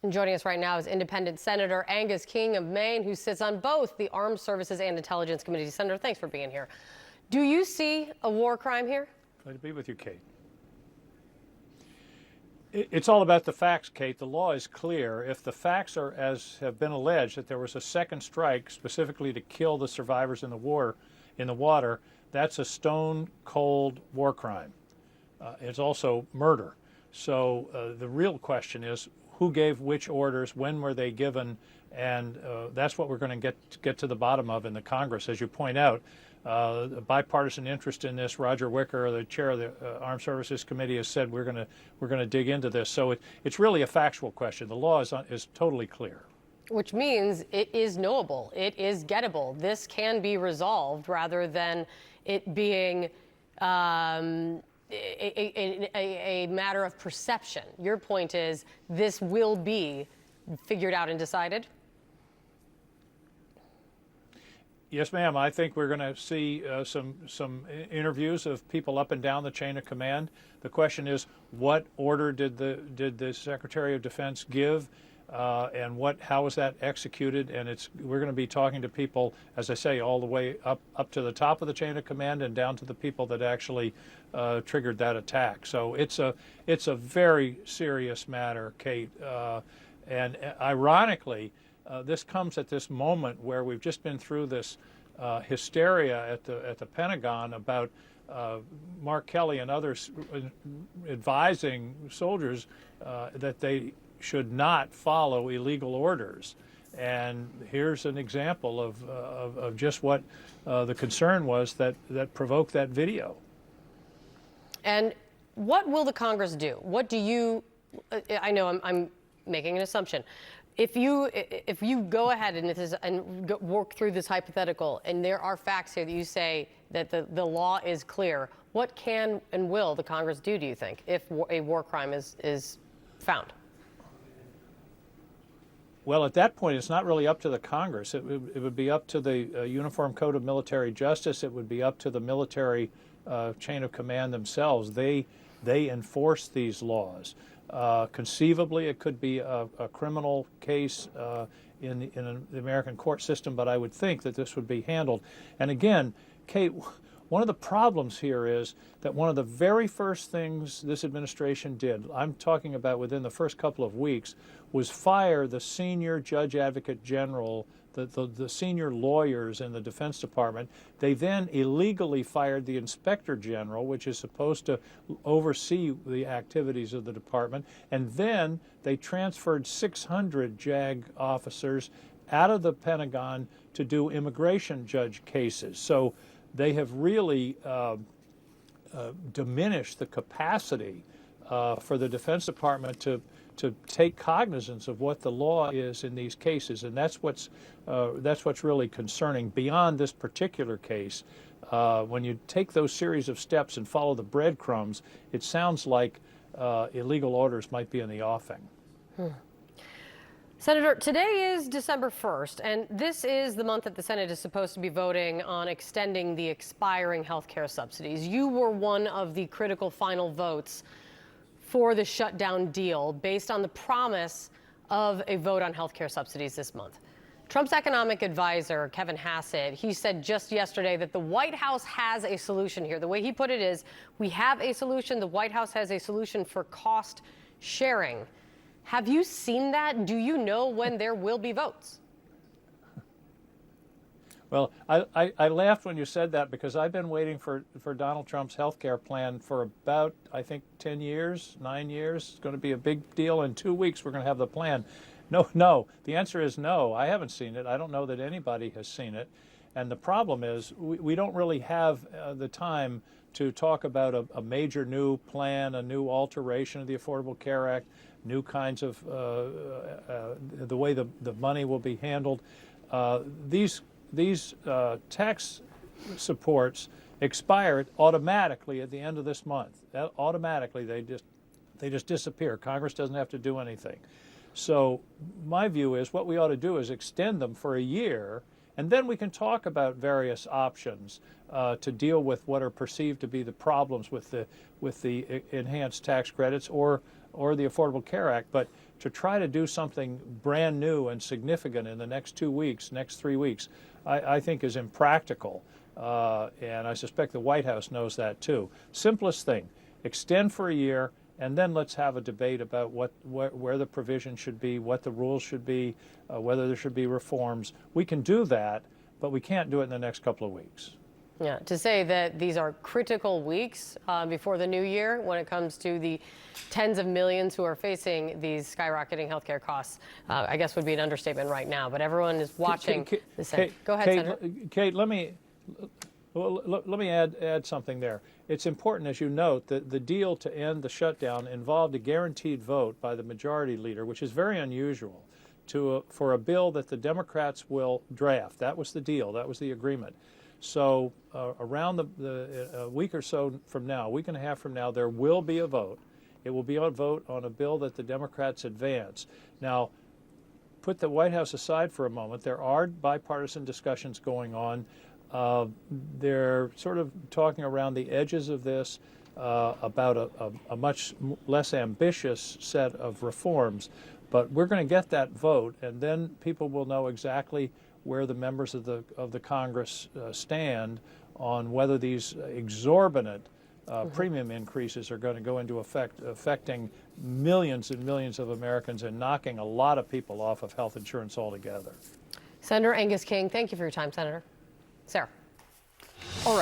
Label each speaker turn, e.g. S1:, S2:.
S1: And joining us right now is Independent Senator Angus King of Maine, who sits on both the Armed Services and Intelligence Committees. Senator, thanks for being here. Do you see a war crime here?
S2: Glad to be with you, Kate. It's all about the facts, Kate. The law is clear. If the facts are as have been alleged, that there was a second strike specifically to kill the survivors in the water, that's a stone cold war crime. It's also murder. So the real question is, who gave which orders, when were they given, and that's what we're going to get to the bottom of in the Congress. As you point out, a bipartisan interest in this. Roger Wicker, the chair of the Armed Services Committee, has said we're going to dig into this. So it's really a factual question. The law is totally clear.
S1: Which means it is knowable, it is gettable. This can be resolved rather than it being a matter of perception. Your point is this will be figured out and decided?
S2: Yes, ma'am. I think we're going to see some interviews of people up and down the chain of command. The question is, what order did the Secretary of Defense give, and how was that executed? And we're going to be talking to people, as I say, all the way up to the top of the chain of command and down to the people that actually triggered that attack. So it's a very serious matter, Kate. And ironically, this comes at this moment where we've just been through this hysteria at the Pentagon about Mark Kelly and others advising soldiers that they should not follow illegal orders. And here's an example of just what the concern was that provoked that video. And
S1: what will the Congress do? What do you? I know I'm making an assumption. If you go ahead and work through this hypothetical, and there are facts here that you say that the law is clear, what can and will the Congress do you think, if a war crime is found?
S2: Well, at that point, it's not really up to the Congress. It would be up to the Uniform Code of Military Justice. It would be up to the military chain of command themselves. They enforce these laws. Conceivably, it could be a criminal case in the American court system, but I would think that this would be handled. And again, Kate, one of the problems here is that one of the very first things this administration did, I'm talking about within the first couple of weeks, was fire the senior judge advocate general, the senior lawyers in the Defense Department. They then illegally fired the inspector general, which is supposed to oversee the activities of the department, and then they transferred 600 JAG officers out of the Pentagon to do immigration judge cases. So they have really diminished the capacity for the Defense Department to take cognizance of what the law is in these cases, and that's what's really concerning. Beyond this particular case, when you take those series of steps and follow the breadcrumbs, it sounds like illegal orders might be in the offing.
S1: Senator, today is December 1st, and this is the month that the Senate is supposed to be voting on extending the expiring health care subsidies. You were one of the critical final votes for the shutdown deal based on the promise of a vote on health care subsidies this month. Trump's economic advisor, Kevin Hassett, he said just yesterday that the White House has a solution here. The way he put it is, we have a solution. The White House has a solution for cost sharing. Have you seen that? Do you know when there will be votes?
S2: Well, I laughed when you said that, because I've been waiting for Donald Trump's health care plan for about, I think, 10 years, 9 years. It's going to be a big deal. In 2 weeks, we're going to have the plan. No. The answer is no. I haven't seen it. I don't know that anybody has seen it. And the problem is we don't really have the time to talk about a major new plan, a new alteration of the Affordable Care Act, new kinds of the way the money will be handled. These tax supports expire automatically at the end of this month. Automatically, they just disappear. Congress doesn't have to do anything. So my view is what we ought to do is extend them for a year, and then we can talk about various options to deal with what are perceived to be the problems with the enhanced tax credits or the Affordable Care Act. But to try to do something brand new and significant in the next 2 weeks, next 3 weeks, I think is impractical. And I suspect the White House knows that too. Simplest thing, extend for a year, and then let's have a debate about where the provision should be, what the rules should be, whether there should be reforms. We can do that, but we can't do it in the next couple of weeks.
S1: Yeah, to say that these are critical weeks before the new year when it comes to the tens of millions who are facing these skyrocketing healthcare costs, I guess would be an understatement right now. But everyone is watching the Senate. Go ahead, Senator.
S2: Kate, let me add something there. It's important, as you note, that the deal to end the shutdown involved a guaranteed vote by the majority leader, which is very unusual, for a bill that the Democrats will draft. That was the deal. That was the agreement. So around a week or so from now, a week and a half from now, there will be a vote. It will be a vote on a bill that the Democrats advance. Now, put the White House aside for a moment. There are bipartisan discussions going on. They're sort of talking around the edges of this about a much less ambitious set of reforms. But we're going to get that vote, and then people will know exactly where the members of the Congress stand on whether these exorbitant premium increases are going to go into effect, affecting millions and millions of Americans and knocking a lot of people off of health insurance altogether.
S1: Senator Angus King, thank you for your time, Senator. Sarah. All right.